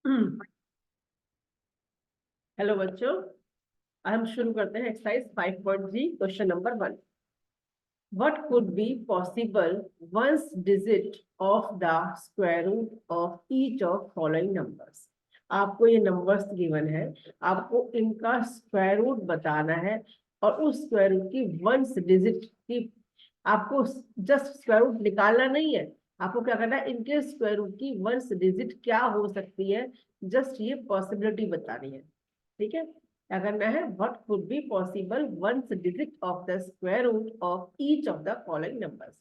Hello बच्चों, हम शुरू करते हैं exercise 5.3 question number 1। What could be possible ones digit of the square root of each of following numbers. आपको ये नंबर्स गिवन है, आपको इनका स्क्वायर रूट बताना है और उस स्क्वायर रूट की वंस डिजिट की आपको जस्ट स्क्वायर रूट निकालना नहीं है। आपको क्या करना है, इनके स्क्वायर रूट की वंस डिजिट क्या हो सकती है, जस्ट ये पॉसिबिलिटी बतानी है। ठीक है, क्या करना है, what could be possible ones digit of the square root of each of the following numbers.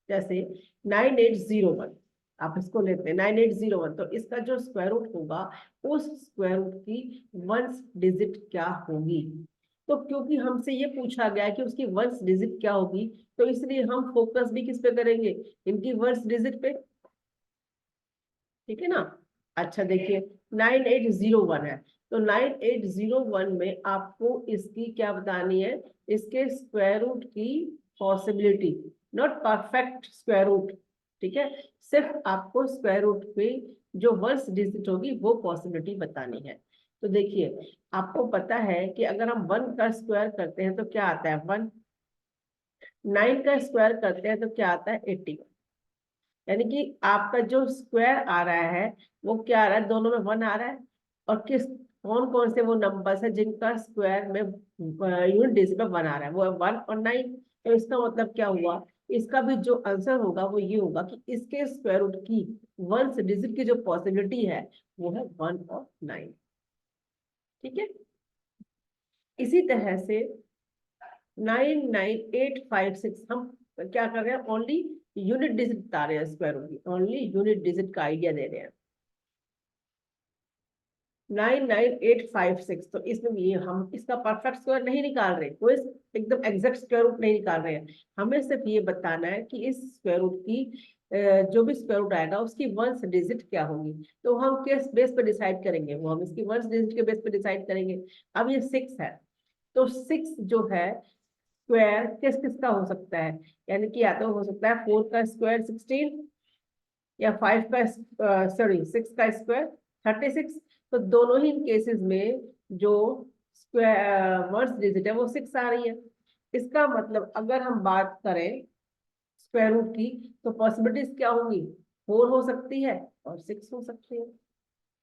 जैसे 9801, आप इसको लेते हैं 9801, तो इसका जो स्क्वायर रूट होगा उस स्क्वायर रूट की वंस डिजिट क्या होगी। तो क्योंकि हमसे ये पूछा गया है कि उसकी वंस डिजिट क्या होगी, तो इसलिए हम फोकस भी किस पे करेंगे, इनकी वंस डिजिट पे। ठीक है ना। अच्छा देखिए, 9801 है, तो 9801 में आपको इसकी क्या बतानी है, इसके स्क्वायर रूट की possibility, not perfect square root. ठीक है, सिर्फ आपको स्क्वायर रूट पे जो वंस डिजिट होगी वो पॉसिबिलिटी बतानी है। तो देखिए, आपको पता है कि अगर हम 1 का स्क्वायर करते हैं तो क्या आता है 1, 9 का स्क्वायर करते हैं तो क्या आता है 81। यानी कि आपका जो स्क्वायर आ रहा है वो क्या आ रहा है, दोनों में 1 आ रहा है। और किस कौन कौन से वो नंबर्स है जिनका स्क्वायर में यूनिट डिजिट में 1 आ रहा है, वो है 1 और 9। तो इसका मतलब क्या हुआ, इसका भी जो आंसर होगा वो ये होगा कि इसके स्क्वायर रूट की वंस डिजिट की जो पॉसिबिलिटी है वो है 1 और 9। ठीक है, इसी तरह से 99856 हम क्या कर रहे हैं, ओनली यूनिट डिजिट बता रहे हैं स्क्वायर रूट की, ओनली यूनिट डिजिट का आइडिया दे रहे हैं। 99856, तो इसमें ये हम इसका परफेक्ट स्क्वायर नहीं निकाल रहे, कोई एकदम एग्जैक्ट स्क्वायर रूट नहीं निकाल रहे हैं। हमें सिर्फ ये बताना है कि इस स्क्वायर रूट की जो भी स्क्वायर रूट आएगा उसकी वंस डिजिट क्या होगी। तो हम किस बेस पे डिसाइड करेंगे, वो हम इसकी वंस डिजिट के बेस पे डिसाइड करेंगे। अब ये 6 है, तो 6 जो है स्क्वायर किस किस का हो सकता है, यानी कि या तो हो सकता है 4 का स्क्वायर 16, या 5 का सॉरी 6 का स्क्वायर 36। तो दोनों ही केसेस में जो स्क्वायर वर्स डिजिट है वो 6 आ रही है। इसका मतलब अगर हम बात करें स्क्वायर रूट की, तो पॉसिबिलिटीज क्या होंगी, 4 हो सकती है और 6 हो सकती है,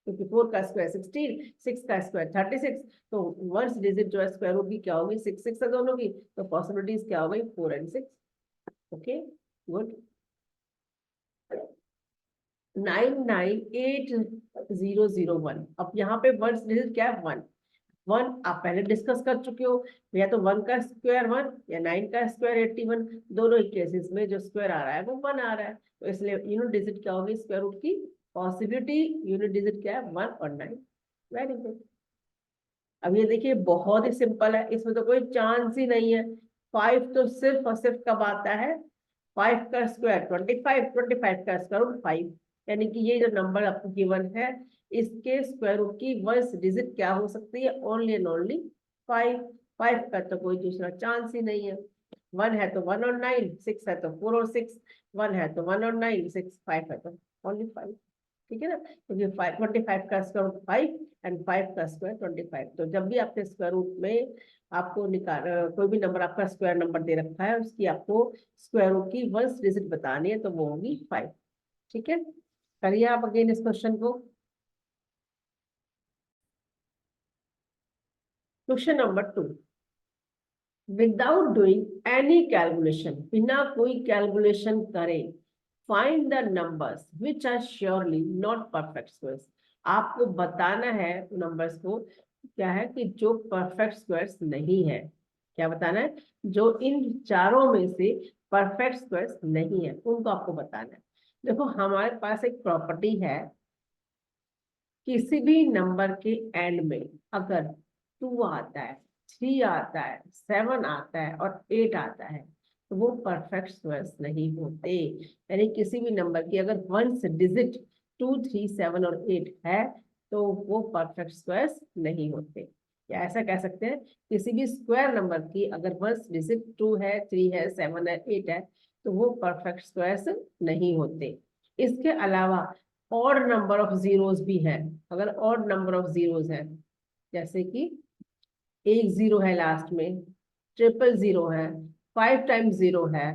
क्योंकि 4 का स्क्वायर 16, 6 का स्क्वायर 36। तो वर्स डिजिट जो है स्क्वायर रूट की क्या होगी, 6 6 है दोनों की, तो पॉसिबिलिटीज क्या हो गई 4 एंड 6। Okay, good. 998001, अब यहाँ पे वर्ड्स डिजिट क्या है 1। 1 आप पहले डिस्कस कर चुके हो, या तो 1 का स्क्वायर 1 या 9 का स्क्वायर 81, दोनों ही केसेस में जो स्क्वायर आ रहा है वो 1 आ रहा है। तो इसलिए यूनिट डिजिट क्या होगी स्क्वायर रूट की पॉसिबिलिटी, यूनिट डिजिट क्या है 1 और 9। Very good. अब ये देखिए बहुत ही सिंपल है, इसमें तो कोई चांस ही नहीं है। 5 तो सिर्फ और सिर्फ कब आता है, 5 का स्क्वायर 25, 25 का स्क्वायर रूट 5। यानी कि ये जो नंबर आपको गिवन है इसके स्क्वायर रूट की वंस डिजिट क्या हो सकती है, ओनली एंड ओनली 5। 5 का तो कोई दूसरा चांस ही नहीं है। 1 है तो 1 और 9, 6 है तो 4 और 6, 1 है तो 1 और 9, 6, 5 है तो ओनली 5। ठीक है ना, क्योंकि 25 का स्क्वायर रूट 5 एंड 5 का स्क्वायर 25। तो जब भी आपके स्क्वायर रूट में आपको निकाल कोई भी नंबर आपका स्क्वायर नंबर दे रखा है उसकी आपको स्क्वायर रूट की वंस डिजिट बतानी है, तो वो होगी 5। ठीक है, करिए आप अगेन इस क्वेश्चन को। Question number 2, without doing any calculation, बिना कोई कैलकुलेशन करे, find the numbers which are surely not perfect squares. आपको बताना है नंबर्स को क्या है कि जो परफेक्ट स्क्वायर्स नहीं है, क्या बताना है, जो इन चारों में से परफेक्ट स्क्वायर्स नहीं है उनको आपको बताना है। देखो हमारे पास एक प्रॉपर्टी है, किसी भी नंबर के एंड में अगर 2 आता है, 3 आता है, 7 आता है और 8 आता है तो वो परफेक्ट स्क्वायर्स नहीं होते। यानी किसी भी नंबर की अगर वंस डिजिट 2, 3, 7 और 8 है तो वो परफेक्ट स्क्वायर्स नहीं होते। या ऐसा कह सकते हैं, किसी भी स्क्वायर नंबर की अगर वंस डिजिट 2 है, 3 है, 7 है, 8 है तो वो परफेक्ट स्क्वायर्स नहीं होते। इसके अलावा ऑड नंबर ऑफ जीरोस भी है, अगर ऑड नंबर ऑफ जीरोस है, जैसे कि एक जीरो है लास्ट में, ट्रिपल जीरो है, 5 टाइम्स जीरो है,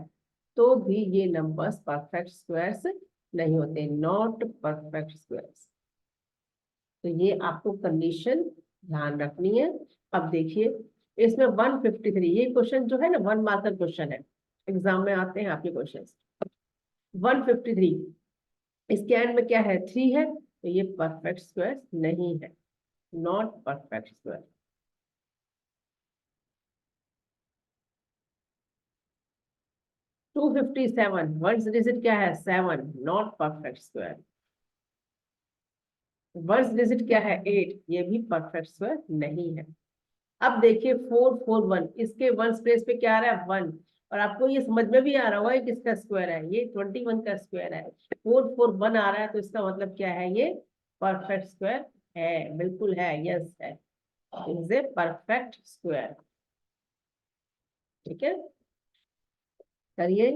तो भी ये नंबर्स परफेक्ट स्क्वायर्स नहीं होते, नॉट परफेक्ट स्क्वायर्स। तो ये आपको कंडीशन ध्यान रखनी है। अब देखिए इसमें 153, ये क्वेश्चन जो है ना 1 मार्कर क्वेश्चन है, एग्जाम में आते हैं आपके क्वेश्चन। 153, इसके एंड में क्या है, 3 है, तो ये परफेक्ट स्क्वायर नहीं है, not perfect square. 257, ones digit क्या है, 7, not perfect square. Ones digit क्या है, 8, ये भी परफेक्ट स्क्वायर नहीं है। अब देखिए 441, इसके वंस प्लेस पे क्या आ रहा है, 1, और आपको ये समझ में भी आ रहा होगा ये किसका स्क्वायर है, ये 21 का स्क्वायर है। 441 आ रहा है, तो इसका मतलब क्या है, ये परफेक्ट स्क्वायर है, बिल्कुल है, यस है, इज ए परफेक्ट स्क्वायर। ठीक है, करिए।